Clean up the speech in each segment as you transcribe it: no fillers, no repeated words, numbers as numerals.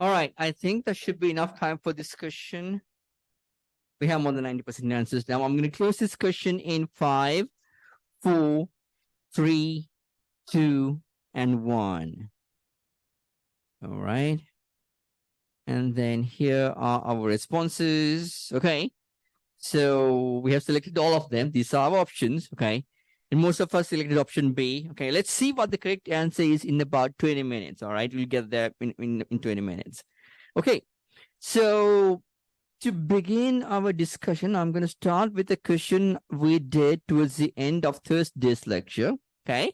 All right, I think that should be enough time for discussion. We have more than 90% answers now. I'm going to close this question in 5, 4, 3, 2, and 1. All right. And then here are our responses. Okay. So we have selected all of them. These are our options. Okay. And most of us selected option B. Okay. Let's see what the correct answer is in about 20 minutes. All right. We'll get there in 20 minutes. Okay. So to begin our discussion, I'm going to start with a question we did towards the end of Thursday's lecture. Okay.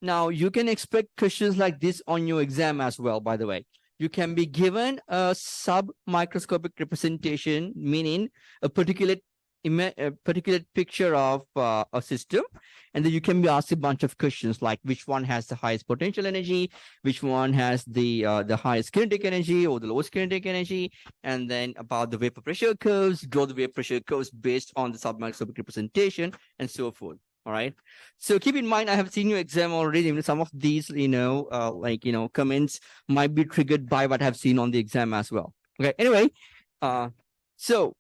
Now, you can expect questions like this on your exam as well, by the way. You can be given a sub-microscopic representation, meaning a particular picture of a system, and then you can be asked a bunch of questions like which one has the highest potential energy, which one has the highest kinetic energy or the lowest kinetic energy, and then about the vapor pressure curves, draw the vapor pressure curves based on the sub-microscopic representation, and so forth. All right. So keep in mind, I have seen your exam already. Some of these, comments might be triggered by what I've seen on the exam as well. Okay. Anyway, so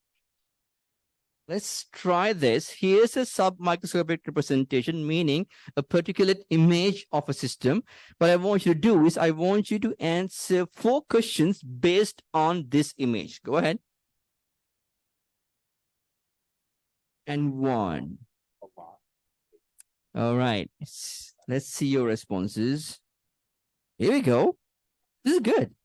let's try this. Here's a sub-microscopic representation, meaning a particular image of a system. What I want you to do is I want you to answer 4 questions based on this image. Go ahead. And 1. All right. Let's see your responses. Here we go. This is good.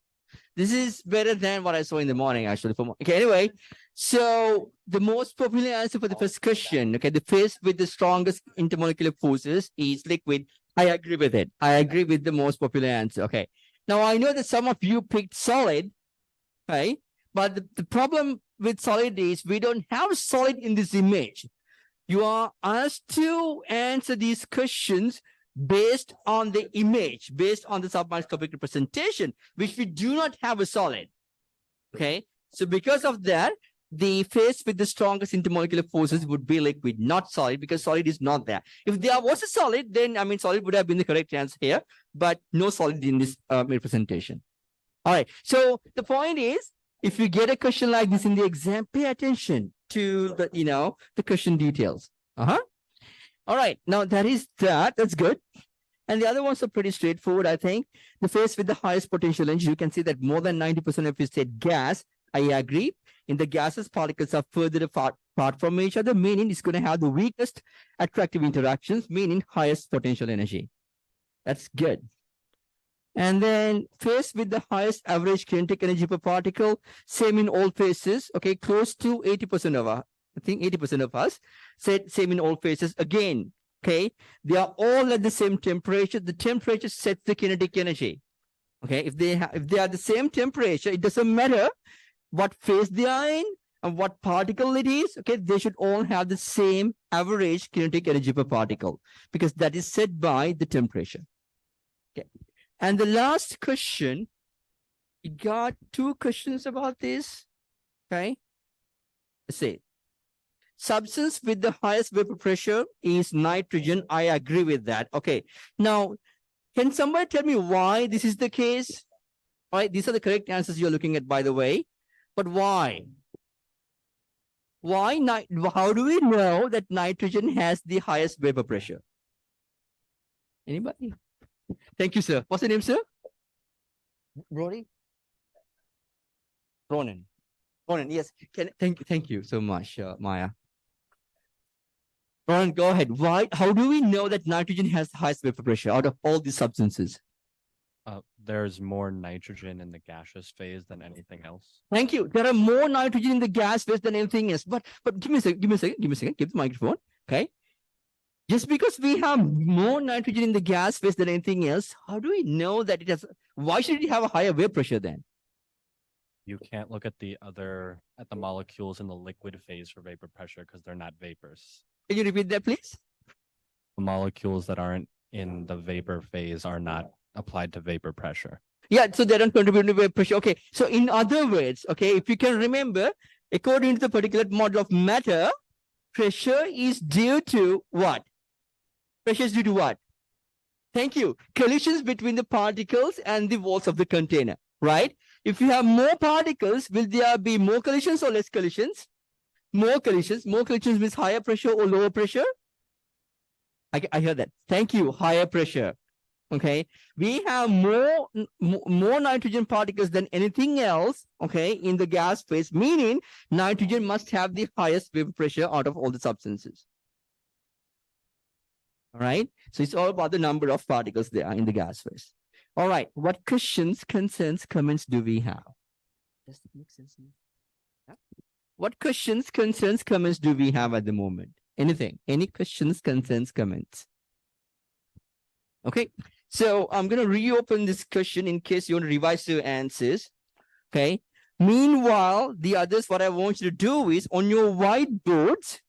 This is better than what I saw in the morning, actually. Okay, anyway. So the most popular answer for the first question, okay, the phase with the strongest intermolecular forces is liquid. I agree with it. I agree with the most popular answer. Okay. Now, I know that some of you picked solid, okay? But the problem with solid is we don't have solid in this image. You are asked to answer these questions based on the image, based on the sub-microscopic representation, which we do not have a solid. Okay, so because of that, the phase with the strongest intermolecular forces would be liquid, not solid, because solid is not there. If there was a solid, then solid would have been the correct answer here, but no solid in this representation. All right, so the point is, if you get a question like this in the exam, pay attention to the question details. All right, now that's good. And the other ones are pretty straightforward, I think. The phase with the highest potential energy, you can see that more than 90% of you said gas. I agree. In the gases, particles are further apart from each other, meaning it's going to have the weakest attractive interactions, meaning highest potential energy. That's good. And then phase with the highest average kinetic energy per particle, same in all phases. Okay, close to 80% of us. I think 80% of us said same in all phases. Again, okay, they are all at the same temperature. The temperature sets the kinetic energy. Okay, if they are the same temperature, it doesn't matter what phase they are in and what particle it is. Okay, they should all have the same average kinetic energy per particle because that is set by the temperature. Okay. And the last question, you got 2 questions about this. Okay. Let's see. Substance with the highest vapor pressure is nitrogen. I agree with that. Okay. Now, can somebody tell me why this is the case? All right. These are the correct answers you're looking at, by the way. But why? How do we know that nitrogen has the highest vapor pressure? Anybody? Thank you, sir. What's your name, sir? Brody? Ronan. Ronan, yes. Thank you so much, Maya. Ronan, go ahead. How do we know that nitrogen has the highest vapor pressure out of all these substances? There's more nitrogen in the gaseous phase than anything else. Thank you. There are more nitrogen in the gas phase than anything else. But give me a second. Give the microphone. Okay. Just because we have more nitrogen in the gas phase than anything else, how do we know that it has? Why should it have a higher vapor pressure then? You can't look at the molecules in the liquid phase for vapor pressure because they're not vapors. Can you repeat that, please? The molecules that aren't in the vapor phase are not applied to vapor pressure. Yeah, so they don't contribute to vapor pressure. Okay, so in other words, okay, if you can remember, according to the particulate model of matter, pressure is due to what? Pressure is due to what? Thank you. Collisions between the particles and the walls of the container, right? If you have more particles, will there be more collisions or less collisions? More collisions. More collisions means higher pressure or lower pressure? I hear that. Thank you. Higher pressure. Okay. We have more nitrogen particles than anything else, okay, in the gas phase, meaning nitrogen must have the highest vapor pressure out of all the substances. All right. So it's all about the number of particles there in the gas phase. All right. What questions, concerns, comments do we have? Does that make sense? Yeah. What questions, concerns, comments do we have at the moment? Anything? Any questions, concerns, comments? Okay. So I'm going to reopen this question in case you want to revise your answers. Okay. Meanwhile, the others, what I want you to do is on your whiteboards,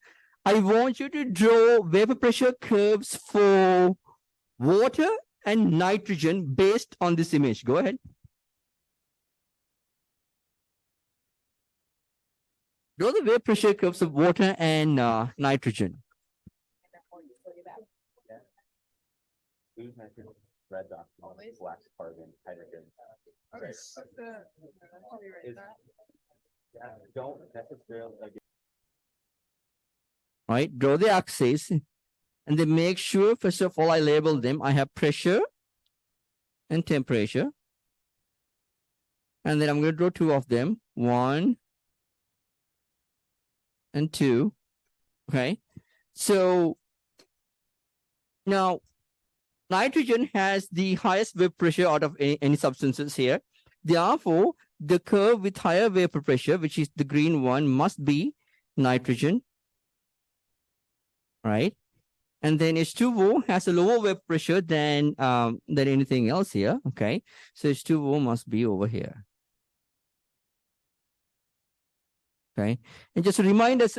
I want you to draw vapor pressure curves for water and nitrogen based on this image. Go ahead. Draw the vapor pressure curves of water and nitrogen. Red oxygen, black carbon, hydrogen. Don't necessarily. Right, draw the axes and then make sure, first of all, I label them. I have pressure and temperature. And then I'm going to draw two of them, 1 and 2. Okay, so now nitrogen has the highest vapor pressure out of any substances here. Therefore, the curve with higher vapor pressure, which is the green one, must be nitrogen. Right? And then H2O has a lower vapor pressure than anything else here. Okay, so H2O must be over here. Okay, and just remind us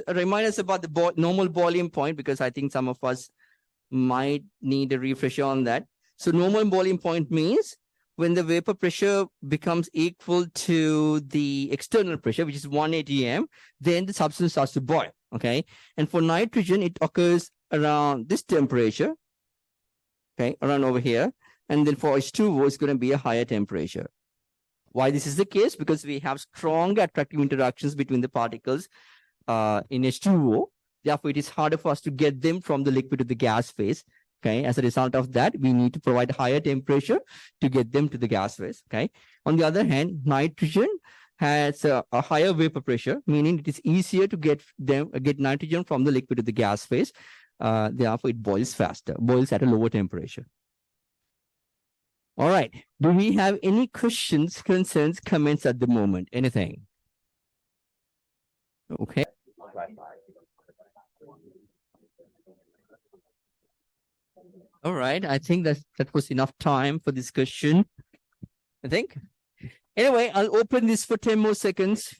about the normal boiling point, because I think some of us might need a refresher on that. So normal boiling point means when the vapor pressure becomes equal to the external pressure, which is 1 atm, then the substance starts to boil. Okay, and for nitrogen, it occurs around this temperature. Okay, around over here, and then for H2O, it's going to be a higher temperature. Why this is the case? Because we have strong attractive interactions between the particles in H2O. Therefore, it is harder for us to get them from the liquid to the gas phase. Okay, as a result of that, we need to provide higher temperature to get them to the gas phase. Okay. On the other hand, nitrogen has a higher vapor pressure, meaning it is easier to get nitrogen from the liquid to the gas phase. Therefore, it boils faster, boils at a lower temperature. All right. Do we have any questions, concerns, comments at the moment? Anything? Okay. All right. I think that was enough time for this question. I think. Anyway, I'll open this for 10 more seconds.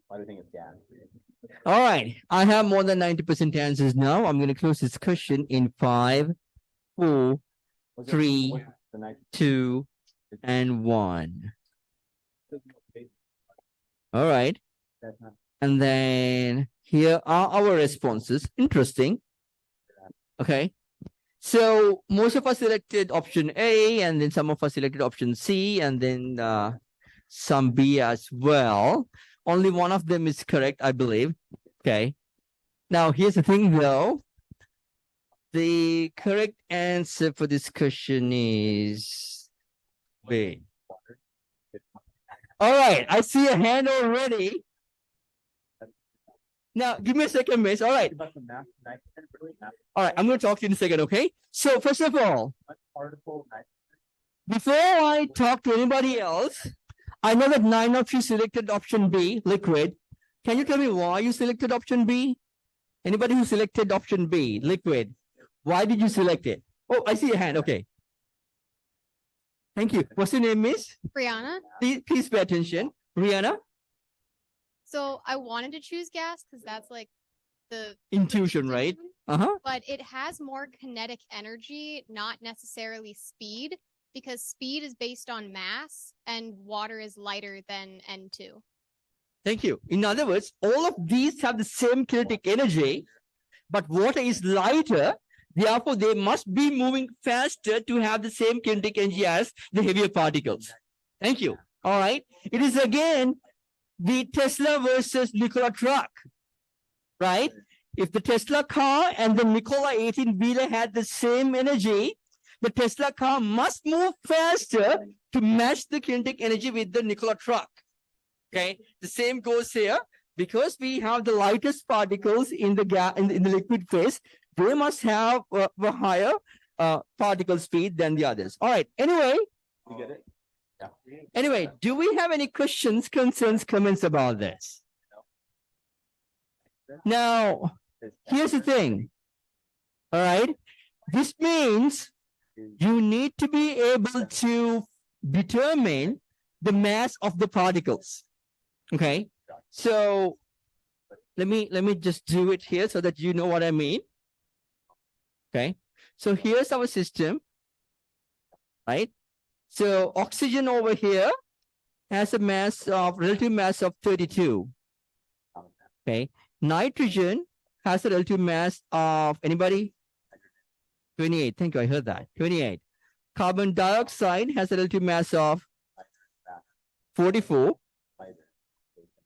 Why do you think it's gas? All right. I have more than 90% answers now. I'm going to close this question in 5, 4, 3, 2, and 1. All right. And then here are our responses. Interesting. Okay. So most of us selected option A, and then some of us selected option C, and then some B as well. Only one of them is correct, I believe. Okay. Now, here's the thing, though. The correct answer for this question is B. All right. I see a hand already. Now, give me a second, miss. All right. All right. I'm going to talk to you in a second, okay? So, first of all, before I talk to anybody else, I know that 9 of you selected option B, liquid. Can you tell me why you selected option B? Anybody who selected option B, liquid, why did you select it? Oh, I see a hand. Okay. Thank you. What's your name, miss? Brianna. Please pay attention. Rihanna? So I wanted to choose gas because that's like the Intuition, right? Uh-huh. But it has more kinetic energy, not necessarily speed, because speed is based on mass and water is lighter than N2. Thank you. In other words, all of these have the same kinetic energy, but water is lighter. Therefore, they must be moving faster to have the same kinetic energy as the heavier particles. Thank you. All right. It is again the Tesla versus Nikola truck, right? If the Tesla car and the Nikola 18-wheeler had the same energy, the Tesla car must move faster to match the kinetic energy with the Nikola truck. Okay, the same goes here. Because we have the lightest particles in the gas in the liquid phase, they must have a higher particle speed than the others. All right. Anyway, you get it? Yeah. Anyway, do we have any questions, concerns, comments about this? Now, here's the thing. All right. This means you need to be able to determine the mass of the particles. Okay. So let me just do it here so that you know what I mean. Okay. So here's our system. Right. So oxygen over here has a relative mass of 32. Okay. Nitrogen has a relative mass of anybody? 28. Thank you. I heard that. 28. Carbon dioxide has a relative mass of 44.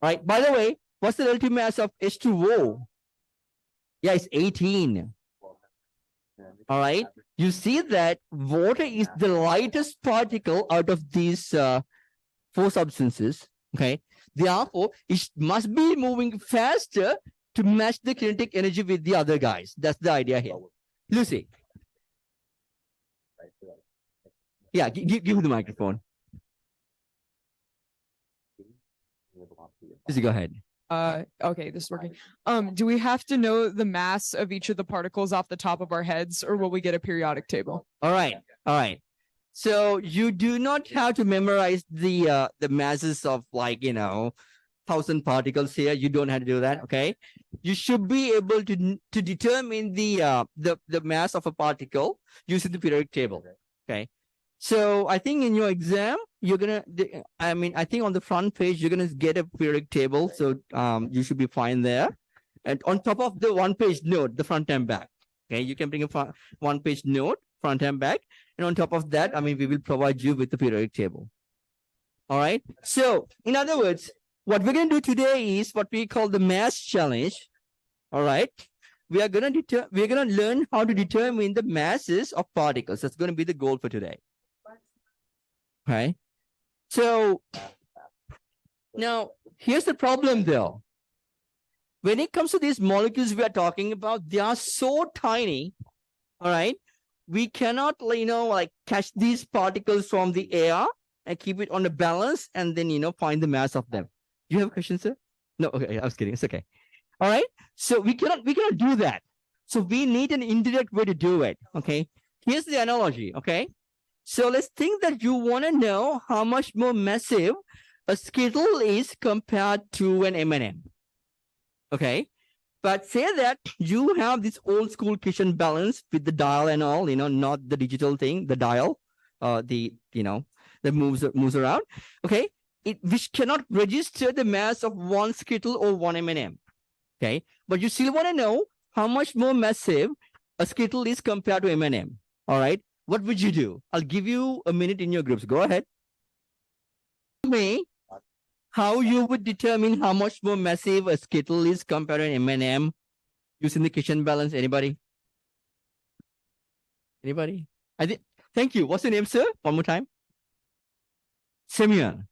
Right. By the way, what's the relative mass of H2O? Yeah, it's 18. All right. You see that water is the lightest particle out of these four substances. Okay. Therefore, it must be moving faster to match the kinetic energy with the other guys. That's the idea here. Lucy. Yeah, give the microphone. Lucy, go ahead. Okay, this is working. Do we have to know the mass of each of the particles off the top of our heads, or will we get a periodic table? All right. All right. So you do not have to memorize the masses of 1,000 particles here. You don't have to do that. Okay. You should be able to determine the mass of a particle using the periodic table. Okay. So I think in your exam, you're gonna. I think on the front page you're gonna get a periodic table. So you should be fine there. And on top of the one-page note, the front and back. Okay, you can bring a one-page note, front and back, and on top of that, we will provide you with the periodic table. All right. So in other words, what we're gonna do today is what we call the mass challenge. All right. We are gonna learn how to determine the masses of particles. That's gonna be the goal for today. Okay. So now here's the problem though. When it comes to these molecules we are talking about, they are so tiny. All right. We cannot, catch these particles from the air and keep it on a balance and then, find the mass of them. Do you have a question, sir? No. Okay. I was kidding. It's okay. All right. So we cannot do that. So we need an indirect way to do it. Okay. Here's the analogy. Okay. So let's think that you want to know how much more massive a Skittle is compared to an M&M. Okay. But say that you have this old school kitchen balance with the dial and all, not the digital thing, the dial, that moves around. Okay. Which cannot register the mass of one Skittle or one M&M. Okay. But you still want to know how much more massive a Skittle is compared to M&M. All right. What would you do? I'll give you a minute in your groups. Go ahead. Tell me how you would determine how much more massive a Skittle is compared to an M&M using the kitchen balance. Anybody? Anybody? Thank you. What's your name, sir? One more time. Simeon.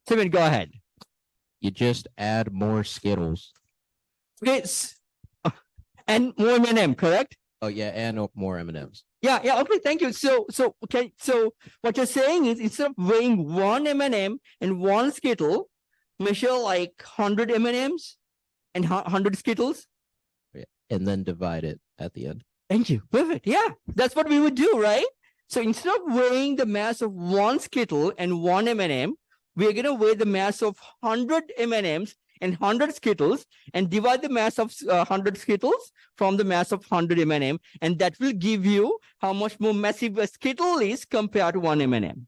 Simeon, go ahead. You just add more Skittles. Okay. And more M&M, correct? Oh yeah, and more M&Ms. Yeah. Okay. Thank you. So what you're saying is instead of weighing one M&M and one Skittle, measure 100 M&Ms and 100 Skittles. Yeah. And then divide it at the end. Thank you. Perfect. Yeah, that's what we would do, right? So instead of weighing the mass of one Skittle and one M&M, we're going to weigh the mass of 100 M&Ms and 100 Skittles and divide the mass of 100 Skittles from the mass of 100 M&M, and that will give you how much more massive a Skittle is compared to one M&M.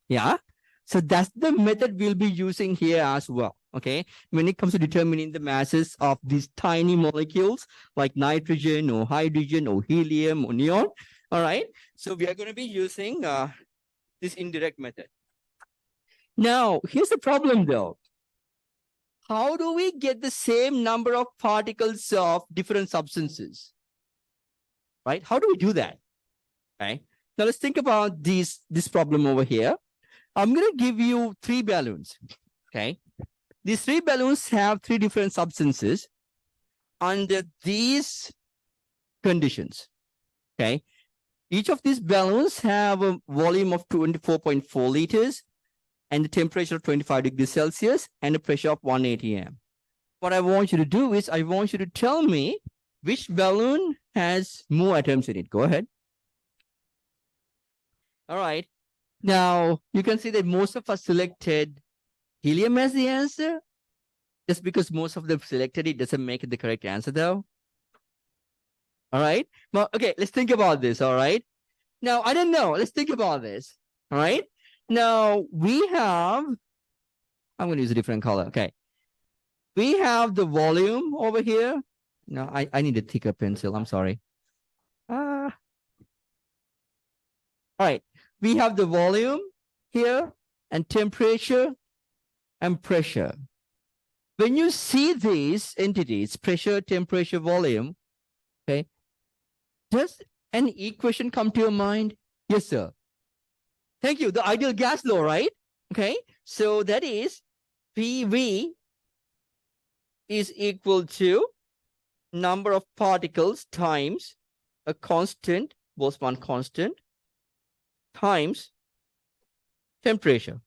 Yeah. So that's the method we'll be using here as well. Okay. When it comes to determining the masses of these tiny molecules like nitrogen or hydrogen or helium or neon. All right. So we are going to be using this indirect method. Now, here's the problem though. How do we get the same number of particles of different substances? Right? How do we do that? Okay. Now let's think about this problem over here. I'm going to give you 3 balloons. Okay. These 3 balloons have 3 different substances under these conditions. Okay. Each of these balloons have a volume of 24.4 liters and a temperature of 25 degrees Celsius and a pressure of 1 atm. What I want you to do is I want you to tell me which balloon has more atoms in it. Go ahead. All right. Now, you can see that most of us selected helium as the answer. Just because most of them selected it doesn't make it the correct answer, though. All right. Well, okay, let's think about this. All right. Now, I don't know. Let's think about this. All right. Now, we have, I'm going to use a different color. Okay. We have the volume over here. No, I need a thicker pencil. I'm sorry. All right. We have the volume here and temperature and pressure. When you see these entities, pressure, temperature, volume, okay, does an equation come to your mind? Yes, sir. Thank you. The ideal gas law, right? Okay. So that is PV is equal to number of particles times a constant, Boltzmann constant, times temperature.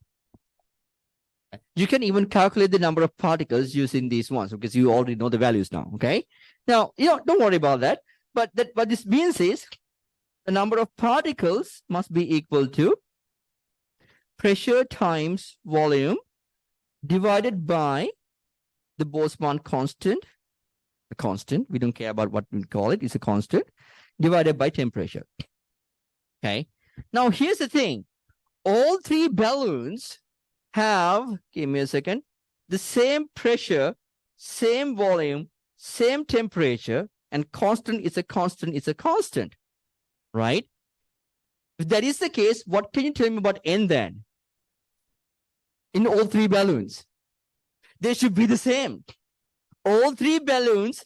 You can even calculate the number of particles using these ones because you already know the values now. Okay. Now, don't worry about that. But what this means is the number of particles must be equal to pressure times volume divided by the Boltzmann constant. A constant. We don't care about what we call it. It's a constant divided by temperature. Okay. Now, here's the thing. All 3 balloons have, give me a second, the same pressure, same volume, same temperature, and constant is a constant, right? If that is the case, what can you tell me about N then? In all 3 balloons, they should be the same. All 3 balloons,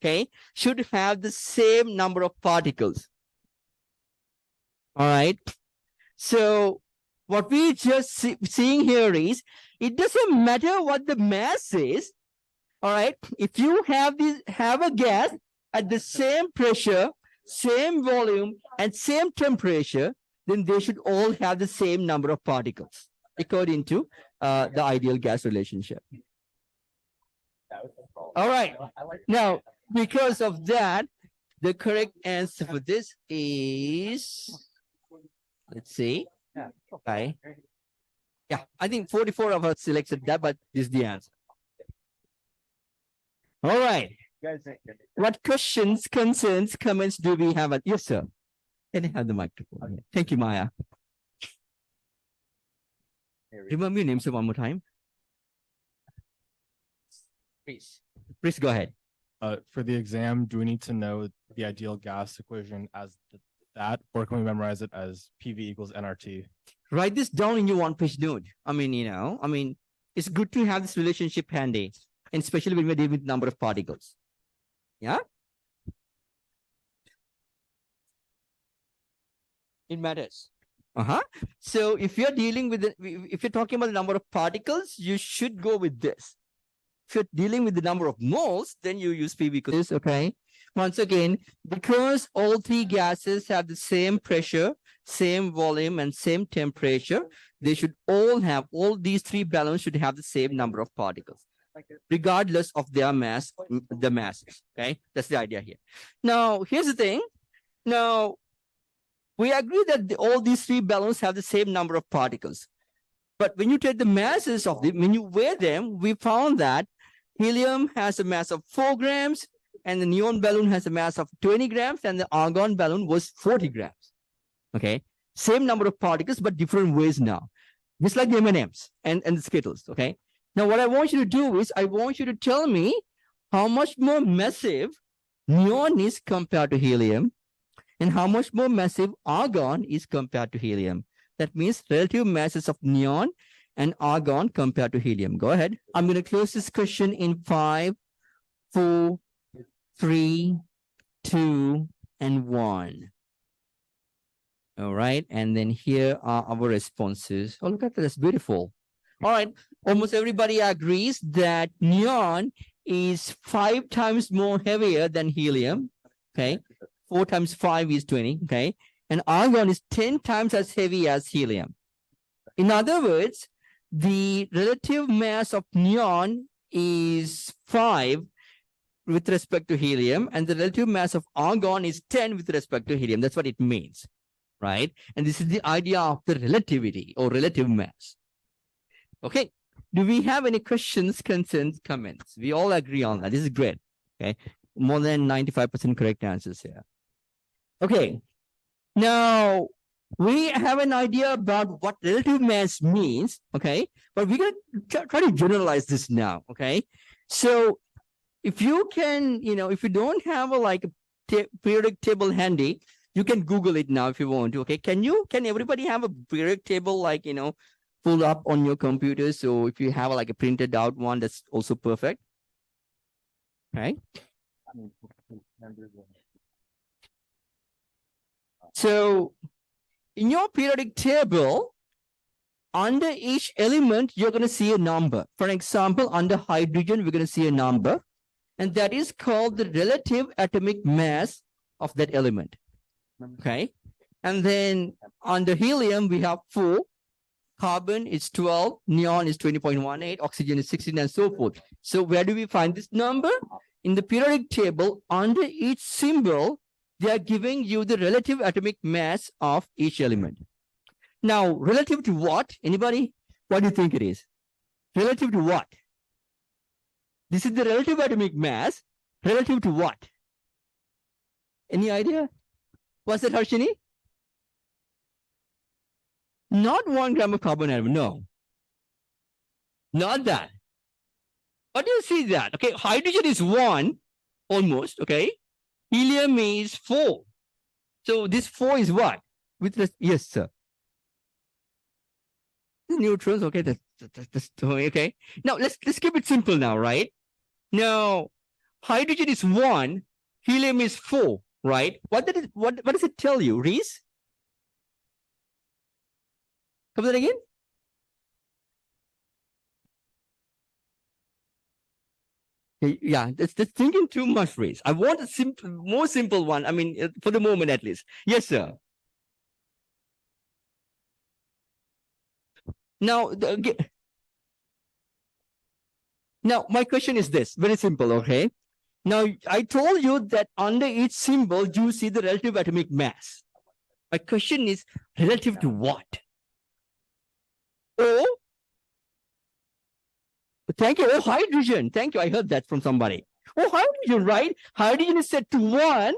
okay, should have the same number of particles. All right. So what we just seeing here is it doesn't matter what the mass is. All right. If you have a gas at the same pressure, same volume, and same temperature, then they should all have the same number of particles according to the ideal gas relationship. All right. Now, because of that, the correct answer for this is, let's see. Okay. Yeah, I think 44 of us selected that, but this is the answer. All right. What questions, concerns, comments do we have? Yes, sir. Can I have the microphone? Thank you, Maya. Remember your name, sir, one more time. Please go ahead. For the exam, do we need to know the ideal gas equation as that, or can we memorize it as PV equals nRT? Write this down in your one-page note. It's good to have this relationship handy, and especially when we're dealing with number of particles. Yeah? It matters. So if you're dealing with if you're talking about the number of particles, you should go with this. If you're dealing with the number of moles, then you use PV equals this, okay? Once again, because all 3 gases have the same pressure, same volume, and same temperature, they should all these 3 balloons should have the same number of particles, regardless of their mass, the masses, okay? That's the idea here. Now, here's the thing. Now, we agree that all these 3 balloons have the same number of particles. But when you take the masses of them, when you weigh them, we found that helium has a mass of 4 grams, and the neon balloon has a mass of 20 grams, and the argon balloon was 40 grams. Okay, same number of particles, but different weights now. just like the M&Ms and the Skittles. Okay. Now, what I want you to do is I want you to tell me how much more massive neon is compared to helium and how much more massive argon is compared to helium. That means relative masses of neon and argon compared to helium. Go ahead. I'm going to close this question in 5, 4, 3, 2, and 1. All right. And then here are our responses. Oh, look at that. That's beautiful. All right. Almost everybody agrees that neon is 5 times more heavier than helium. Okay. 4 times 5 is 20. Okay. And argon is 10 times as heavy as helium. In other words, the relative mass of neon is 5 with respect to helium, and the relative mass of argon is 10 with respect to helium. That's what it means, right? And this is the idea of the relativity or relative mass. Okay. Do we have any questions, concerns, comments? We all agree on that. This is great. Okay. More than 95% correct answers here. Okay. Now, we have an idea about what relative mass means, okay? But we're going to try to generalize this now, okay? So if you can, if you don't have a periodic table handy, you can Google it now if you want to, okay? Can everybody have a periodic table pulled up on your computer? So if you have a printed out one, that's also perfect, right? So in your periodic table, under each element, you're going to see a number. For example, under hydrogen, we're going to see a number, and that is called the relative atomic mass of that element. Okay. And then under helium, we have 4. Carbon is 12, neon is 20.18, oxygen is 16, and so forth. So where do we find this number? In the periodic table, under each symbol, they are giving you the relative atomic mass of each element. Now, relative to what? Anybody? What do you think it is? Relative to what? This is the relative atomic mass. Relative to what? Any idea? What's that, Harshini? Not 1 gram of carbon atom. No. Not that. What do you see that? Okay, hydrogen is 1, almost, okay? Helium is 4. So this 4 is what? Yes, sir. The neutrons, okay, that's okay. Now let's keep it simple now, right? Now, hydrogen is 1, helium is 4, right? What does it tell you, Reese? Come that again? Yeah, that's thinking too much, Reese. I want a more simple one. I mean, for the moment at least. Yes, sir. Now, now my question is this, very simple, okay? Now, I told you that under each symbol, you see the relative atomic mass. My question is, relative to what? Oh, thank you. Oh, hydrogen. Thank you. I heard that from somebody. Oh, hydrogen, right? Hydrogen is set to 1.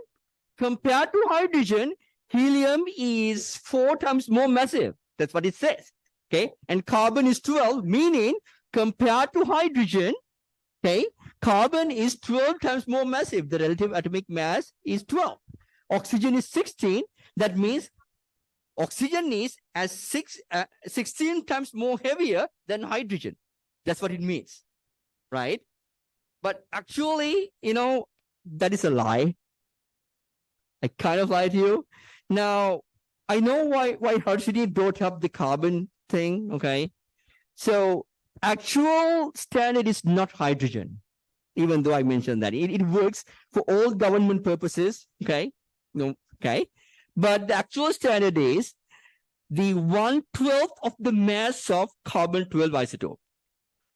Compared to hydrogen, helium is 4 times more massive. That's what it says. Okay. And carbon is 12, meaning compared to hydrogen, okay, carbon is 12 times more massive. The relative atomic mass is 12. Oxygen is 16. That means oxygen is 16 times more heavier than hydrogen. That's what it means, right? But actually, that is a lie. I kind of lied to you. Now, I know why Harshini brought up the carbon thing, okay? So, actual standard is not hydrogen, even though I mentioned that. It works for all government purposes, okay? Okay? But the actual standard is the 1/12 of the mass of carbon-12 isotope.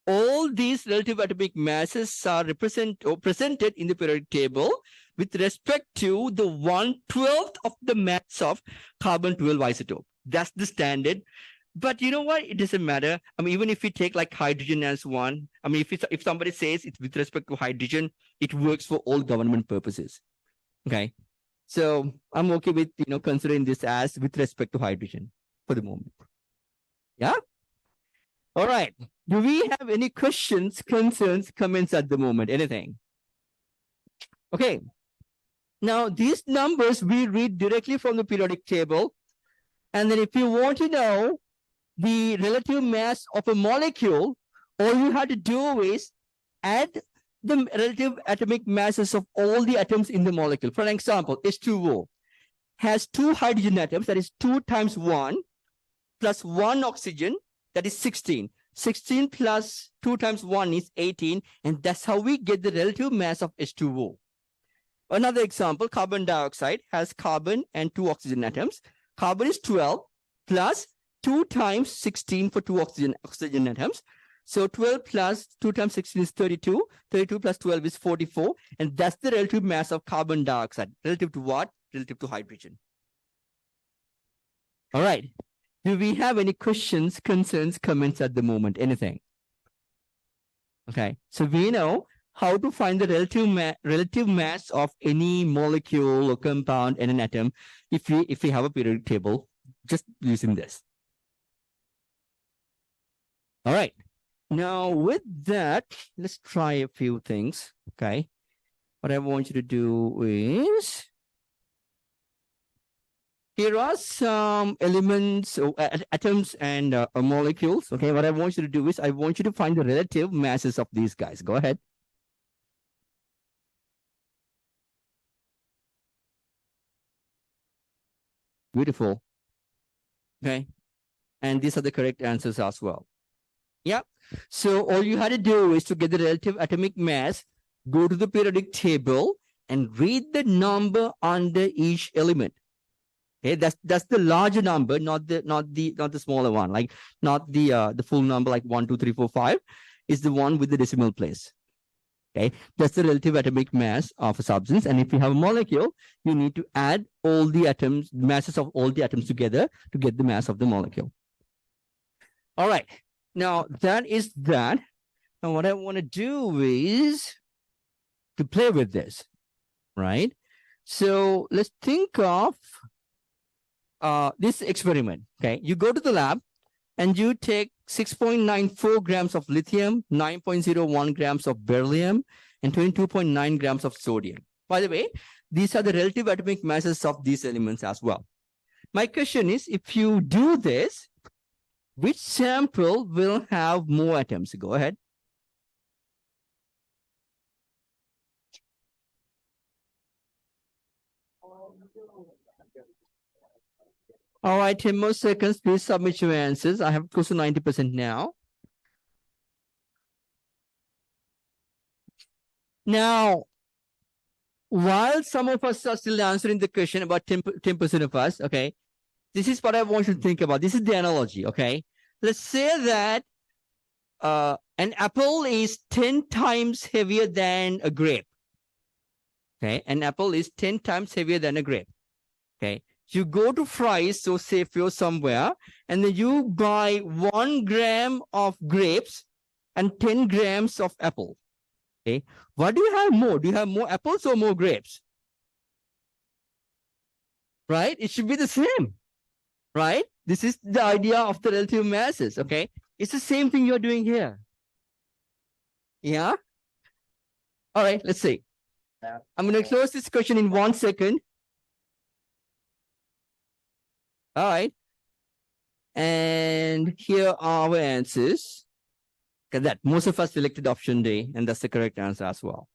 All these relative atomic masses are presented in the periodic table with respect to the 1/12 of the mass of carbon-12 isotope. That's the standard. But you know what? It doesn't matter. I mean, even if we take like hydrogen as 1, I mean, if somebody says it's with respect to hydrogen, it works for all government purposes. Okay. So I'm okay with, considering this as with respect to hydrogen for the moment. Yeah. All right. Do we have any questions, concerns, comments at the moment? Anything? Okay. Now, these numbers we read directly from the periodic table. And then if you want to know the relative mass of a molecule, all you have to do is add the relative atomic masses of all the atoms in the molecule. For example, H2O has 2 hydrogen atoms, that is 2 times 1, plus 1 oxygen, that is 16. 16 plus 2 times 1 is 18, and that's how we get the relative mass of H2O. Another example, carbon dioxide has carbon and 2 oxygen atoms. Carbon is 12 plus 2 times 16 for 2 oxygen atoms. So 12 plus 2 times 16 is 32. 32 plus 12 is 44. And that's the relative mass of carbon dioxide. Relative to what? Relative to hydrogen. All right. Do we have any questions, concerns, comments at the moment? Anything? Okay. So we know how to find the relative mass of any molecule or compound in an atom if we have a periodic table, just using this. All right. Now with that, let's try a few things. Okay. What I want you to do is, here are some elements, atoms and molecules. Okay. What I want you to do is, I want you to find the relative masses of these guys. Go ahead. Beautiful. Okay. And these are the correct answers as well. Yeah. So all you had to do is to get the relative atomic mass, go to the periodic table and read the number under each element. Okay, that's the larger number, not the smaller one, like not the full number like 1, 2, 3, 4, 5 is the one with the decimal place. Okay, that's the relative atomic mass of a substance. And if you have a molecule, you need to add all the atoms, masses of all the atoms together to get the mass of the molecule. All right. Now that is that. Now what I want to do is to play with this, right? So let's think of this experiment. Okay, you go to the lab and you take 6.94 grams of lithium, 9.01 grams of beryllium, and 22.9 grams of sodium. By the way, these are the relative atomic masses of these elements as well. My question is, if you do this, which sample will have more atoms? Go ahead. All right, 10 more seconds. Please submit your answers. I have close to 90% now. Now, while some of us are still answering the question, about 10% of us, okay, this is what I want you to think about. This is the analogy, okay? Let's say that an apple is 10 times heavier than a grape. Okay, an apple is 10 times heavier than a grape. Okay, you go to Fry's, so say you're somewhere, and then you buy 1 gram of grapes and 10 grams of apple. Okay, what do you have more? Do you have more apples or more grapes? Right? It should be the same. Right? This is the idea of the relative masses. Okay, it's the same thing you're doing here. Yeah. All right, let's see. I'm going to close this question in 1 second. All right. And here are our answers. Look at that. Most of us selected option D, and that's the correct answer as well.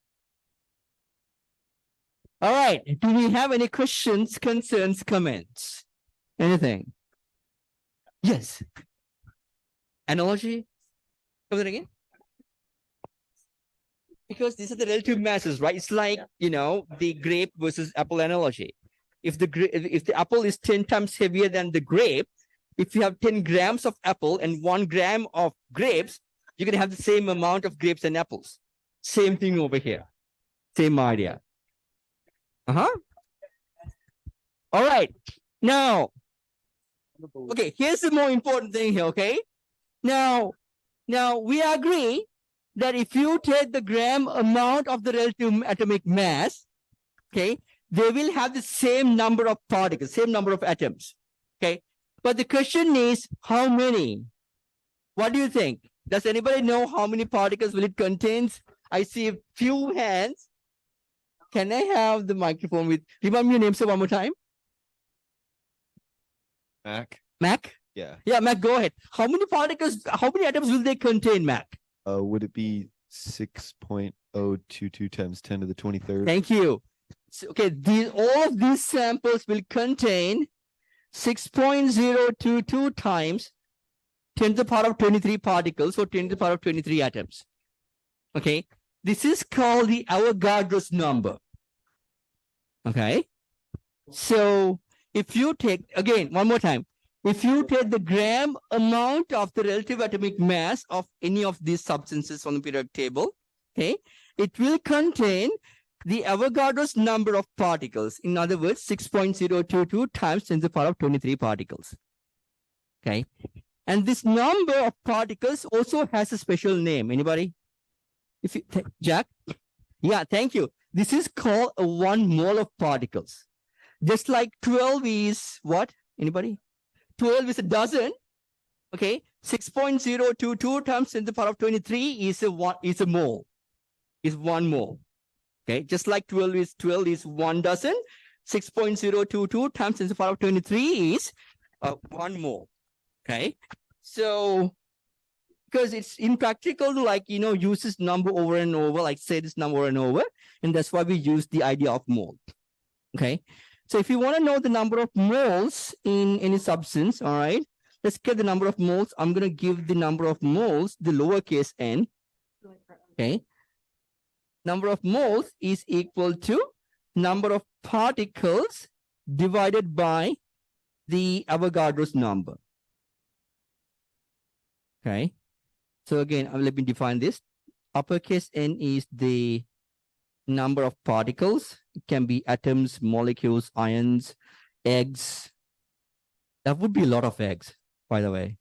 All right. Do we have any questions, concerns, comments? Anything? Yes. Analogy? Come that again? Because these are the relative masses, right? It's like, you know, the grape versus apple analogy. If the apple is 10 times heavier than the grape, if you have 10 grams of apple and 1 gram of grapes, you're going to have the same amount of grapes and apples. Same thing over here. Same idea. All right. Now, okay, here's the more important thing here, okay? Now we agree that if you take the gram amount of the relative atomic mass, okay, they will have the same number of particles, same number of atoms, okay? But the question is, how many? What do you think? Does anybody know how many particles will it contains? I see a few hands. Can I have the microphone with, remember your name, sir, one more time? Mac. Mac? Yeah. Yeah, Mac, go ahead. How many particles, how many atoms will they contain, Mac? Would it be 6.022 times 10 to the 23rd? Thank you. So, okay, all of these samples will contain 6.022 times 10 to the power of 23 particles, or 10 to the power of 23 atoms. Okay, this is called the Avogadro's number. Okay, so if you take, again, one more time, if you take the gram amount of the relative atomic mass of any of these substances on the periodic table, okay, it will contain the Avogadro's number of particles. In other words, 6.022 times 10 to the power of 23 particles. Okay, and this number of particles also has a special name. Anybody? If you, Jack? Yeah, thank you. This is called a 1 mole of particles. Just like 12 is what? Anybody? 12 is a dozen. Okay, 6.022 times 10 to the power of 23 is a mole. Is 1 mole. Okay, just like 12 is 1 dozen. 6.022 times 10 to the power of 23 is 1 mole. Okay, so because it's impractical to, like, use this number over and over, like say this number over and over, and that's why we use the idea of mole. Okay, so if you want to know the number of moles in any substance, all right, let's get the number of moles. I'm going to give the number of moles the lowercase n. Okay, number of moles is equal to number of particles divided by the Avogadro's number. Okay, so again, let me define this. Uppercase N is the number of particles. It can be atoms, molecules, ions, eggs. That would be a lot of eggs, by the way.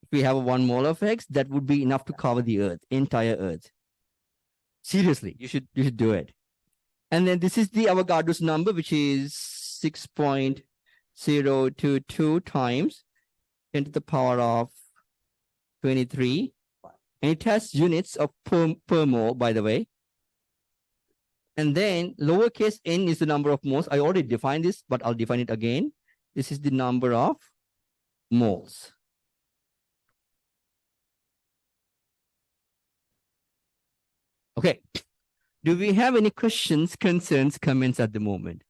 If we have 1 mole of eggs, that would be enough to cover the earth, entire earth. Seriously, you should do it. And then this is the Avogadro's number, which is 6.022 times 10 to the power of 23, and it has units of per mole, by the way. And then lowercase n is the number of moles. I already defined this, but I'll define it again. This is the number of moles. Okay. Do we have any questions, concerns, comments at the moment?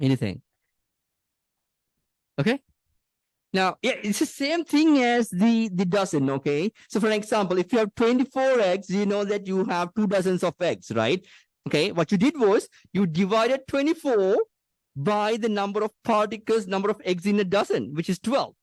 Anything? Okay. Now, yeah, it's the same thing as the dozen, okay? So for example, if you have 24 eggs, you know that you have 2 dozens of eggs, right? Okay, what you did was you divided 24 by the number of particles, number of eggs in a dozen, which is 12.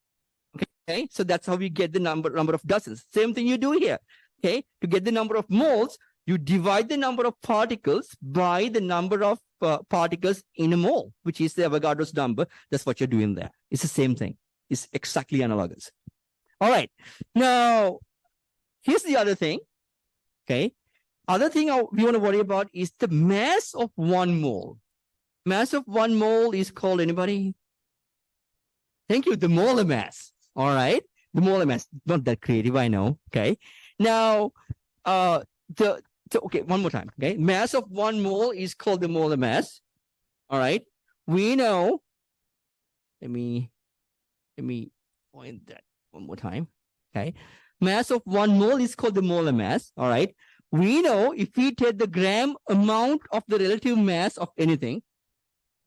Okay, so that's how we get the number of dozens. Same thing you do here. Okay, to get the number of moles, you divide the number of particles by the number of particles in a mole, which is the Avogadro's number. That's what you're doing there. It's the same thing. It's exactly analogous. All right. Now, here's the other thing. Okay. Other thing we want to worry about is the mass of 1 mole. Mass of 1 mole is called, anybody? Thank you. The molar mass. All right. The molar mass. Not that creative, I know. Okay. Now, okay, one more time. Okay. Mass of 1 mole is called the molar mass. All right. We know, let me point that one more time. Okay. Mass of 1 mole is called the molar mass. All right. We know if we take the gram amount of the relative mass of anything,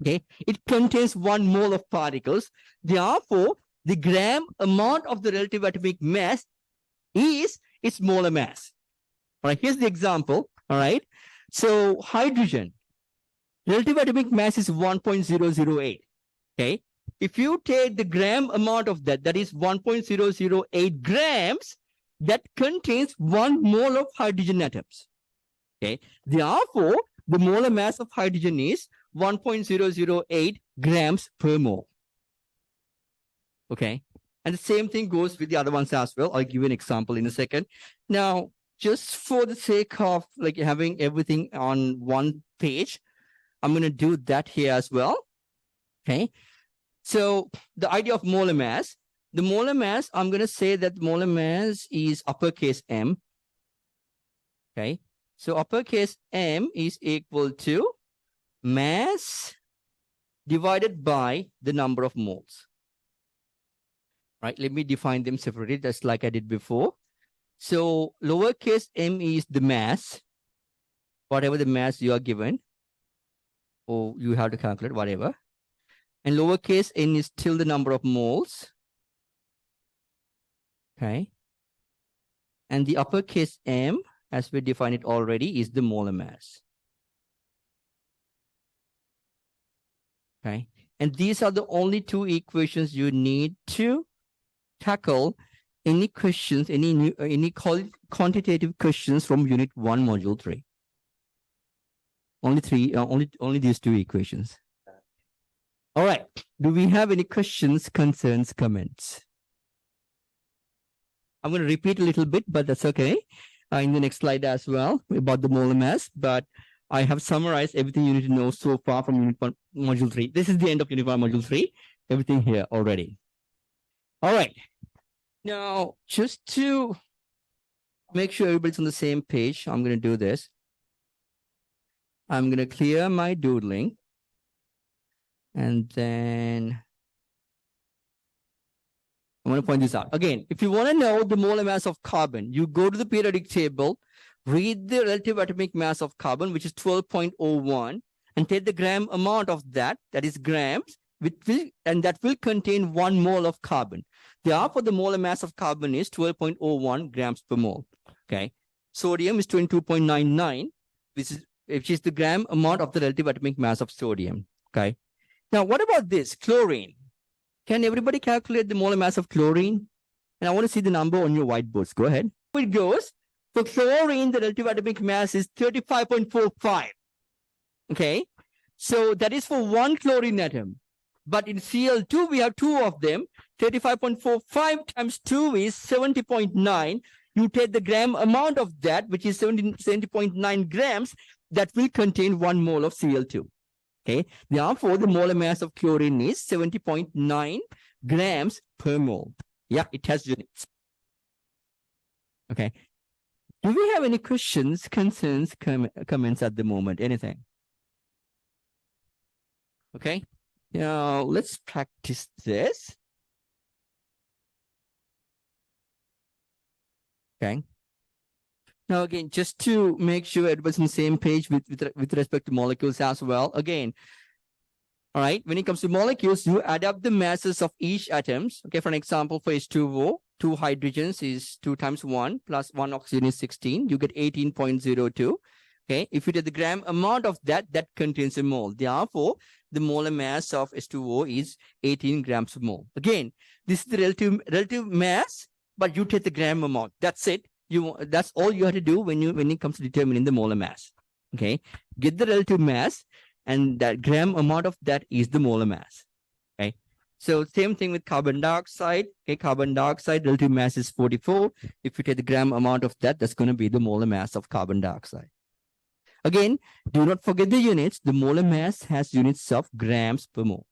okay, it contains 1 mole of particles. Therefore, the gram amount of the relative atomic mass is its molar mass. All right. Here's the example. All right. So hydrogen, relative atomic mass is 1.008. Okay. If you take the gram amount of that is 1.008 grams, that contains 1 mole of hydrogen atoms. Okay. Therefore, the molar mass of hydrogen is 1.008 grams per mole. Okay. And the same thing goes with the other ones as well. I'll give you an example in a second. Now, just for the sake of like having everything on one page, I'm going to do that here as well. Okay. So the idea of molar mass, the molar mass, I'm going to say that molar mass is uppercase M. Okay. So uppercase M is equal to mass divided by the number of moles. Right. Let me define them separately. That's like I did before. So lowercase m is the mass, whatever the mass you are given, or you have to calculate, whatever. And lowercase n is still the number of moles. Okay. And the uppercase m, as we defined it already, is the molar mass. Okay. And these are the only two equations you need to tackle any questions, any quantitative questions from Unit 1, Module 3. Only these two equations. All right. Do we have any questions, concerns, comments? I'm going to repeat a little bit, but that's okay. In the next slide as well about the molar mass, but I have summarized everything you need to know so far from Unit 1, Module 3. This is the end of Unit 1, Module 3. Everything here already. All right. Now, just to make sure everybody's on the same page, I'm going to do this. I'm going to clear my doodling. And then I'm going to point this out. Again, if you want to know the molar mass of carbon, you go to the periodic table, read the relative atomic mass of carbon, which is 12.01, and take the gram amount of that is grams, and that will contain 1 mole of carbon. Therefore, the molar mass of carbon is 12.01 grams per mole. Okay. Sodium is 22.99, which is the gram amount of the relative atomic mass of sodium. Okay. Now, what about this? Chlorine. Can everybody calculate the molar mass of chlorine? And I want to see the number on your whiteboards. Go ahead. It goes. For chlorine, the relative atomic mass is 35.45. Okay. So that is for 1 chlorine atom. But in Cl2, we have 2 of them. 35.45 times 2 is 70.9. You take the gram amount of that, which is 70.9 grams, that will contain 1 mole of Cl2. Okay. Therefore, the molar mass of chlorine is 70.9 grams per mole. Yeah, it has units. Okay. Do we have any questions, concerns, comments at the moment? Anything? Okay. Now, let's practice this. Okay. Now, again, just to make sure everybody's on the same page with respect to molecules as well. Again, all right, when it comes to molecules, you add up the masses of each atoms. Okay, for an example, for H2O, 2 hydrogens is 2 times 1 plus 1 oxygen is 16. You get 18.02. Okay, if you take the gram amount of that contains a mole. Therefore, the molar mass of H2O is 18 grams per mole. Again, this is the relative mass, but you take the gram amount. That's it. That's all you have to do when it comes to determining the molar mass. Okay, get the relative mass, and that gram amount of that is the molar mass. Okay, so same thing with carbon dioxide. Okay, carbon dioxide relative mass is 44. If you take the gram amount of that, that's going to be the molar mass of carbon dioxide. Again, do not forget the units. The molar mass has units of grams per mole.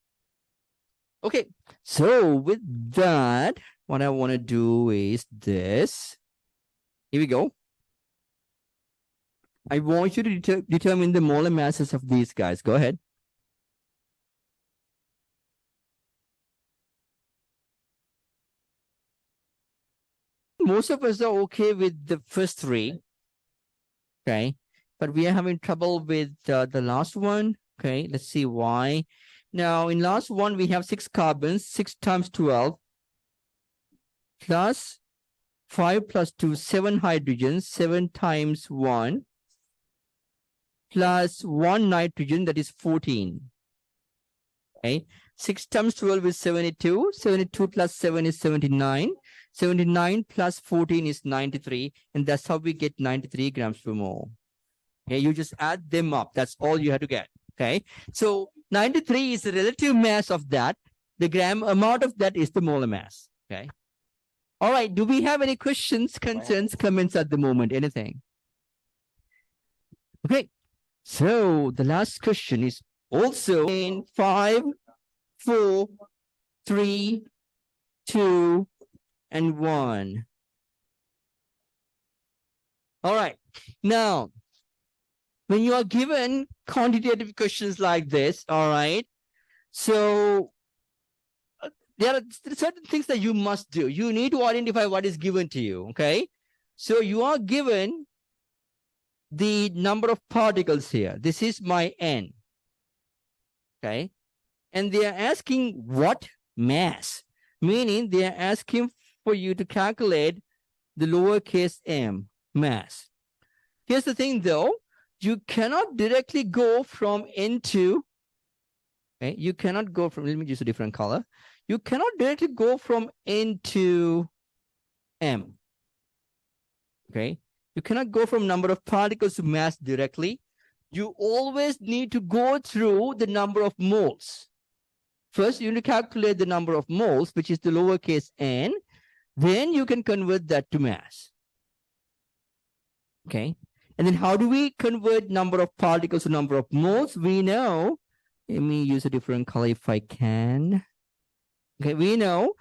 Okay, so with that, what I want to do is this. Here we go. I want you to determine the molar masses of these guys. Go ahead. Most of us are okay with the first 3. Okay. But we are having trouble with the last one. Okay, let's see why. Now, in last one, we have 6 carbons, 6 times 12, plus 5 plus 2, 7 hydrogens, 7 times 1, plus 1 nitrogen, that is 14. Okay, 6 times 12 is 72, 72 plus 7 is 79, 79 plus 14 is 93, and that's how we get 93 grams per mole. Okay, you just add them up. That's all you have to get. Okay, so 93 is the relative mass of that. The gram amount of that is the molar mass. Okay. All right. Do we have any questions, concerns, comments at the moment? Anything? Okay. So the last question is also in 5, 4, 3, 2, and 1. All right. Now, when you are given quantitative questions like this, all right, so there are certain things that you must do. You need to identify what is given to you, okay? So you are given the number of particles here. This is my n, okay? And they are asking what mass, meaning they are asking for you to calculate the lowercase m, mass. Here's the thing though, you cannot directly go from n to, okay? You cannot go from, let me use a different color. You cannot directly go from n to m, okay? You cannot go from number of particles to mass directly. You always need to go through the number of moles. First, you need to calculate the number of moles, which is the lowercase n. Then you can convert that to mass. Okay. And then how do we convert number of particles to number of moles? We know, let me use a different color if I can. Okay, we know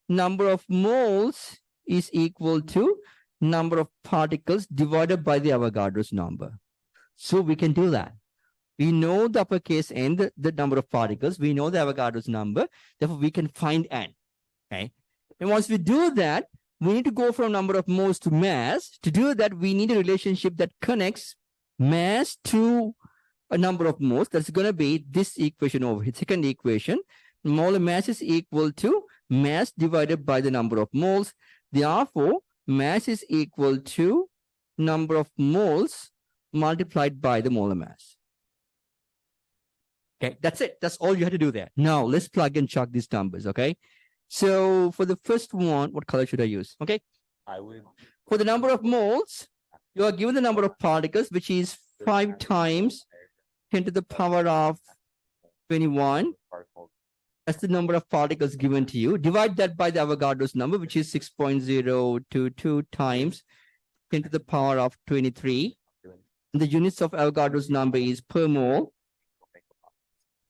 number of moles is equal to number of particles divided by the Avogadro's number. So we can do that. We know the uppercase n, the number of particles. We know the Avogadro's number. Therefore, we can find n. Okay. And once we do that, we need to go from number of moles to mass. To do that, we need a relationship that connects mass to a number of moles. That's going to be this equation over here, second equation. Molar mass is equal to mass divided by the number of moles. Therefore, mass is equal to number of moles multiplied by the molar mass. Okay, that's it. That's all you have to do there. Now, let's plug and chuck these numbers, okay? So, for the first one, what color should I use? Okay. I would. For the number of moles, you are given the number of particles, which is 5 times 10 to the power of 21. That's the number of particles given to you. Divide that by the Avogadro's number, which is 6.022 times 10 to the power of 23. And the units of Avogadro's number is per mole.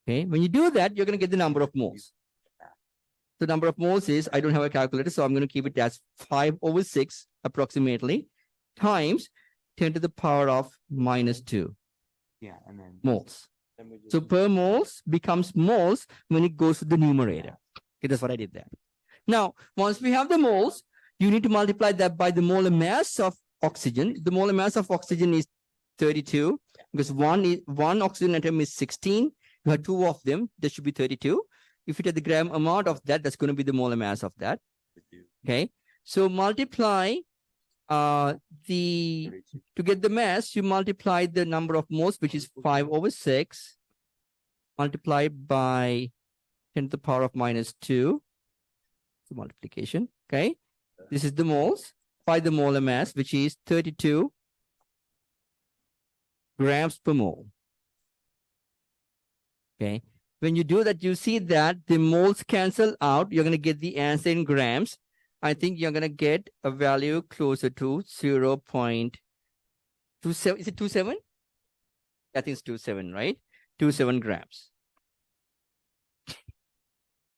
Okay, when you do that, you're going to get the number of moles. The number of moles is, I don't have a calculator, so I'm going to keep it as 5/6 approximately times 10 to the power of -2 Yeah, and then moles. So per moles becomes moles when it goes to the numerator. Okay, that's what I did there. Now, once we have the moles, you need to multiply that by the molar mass of oxygen. The molar mass of oxygen is 32 because one oxygen atom is 16. You have 2 of them, that should be 32. If you take the gram amount of that, that's going to be the molar mass of that. Okay, so multiply to get the mass, you multiply the number of moles, which is 5/6, multiplied by 10 to the power of -2. So multiplication. Okay, this is the moles by the molar mass, which is 32 grams per mole. Okay, when you do that, you see that the moles cancel out. You're going to get the answer in grams. I think you're going to get a value closer to 0.27. Is it 27? I think it's 27, right? 27 grams.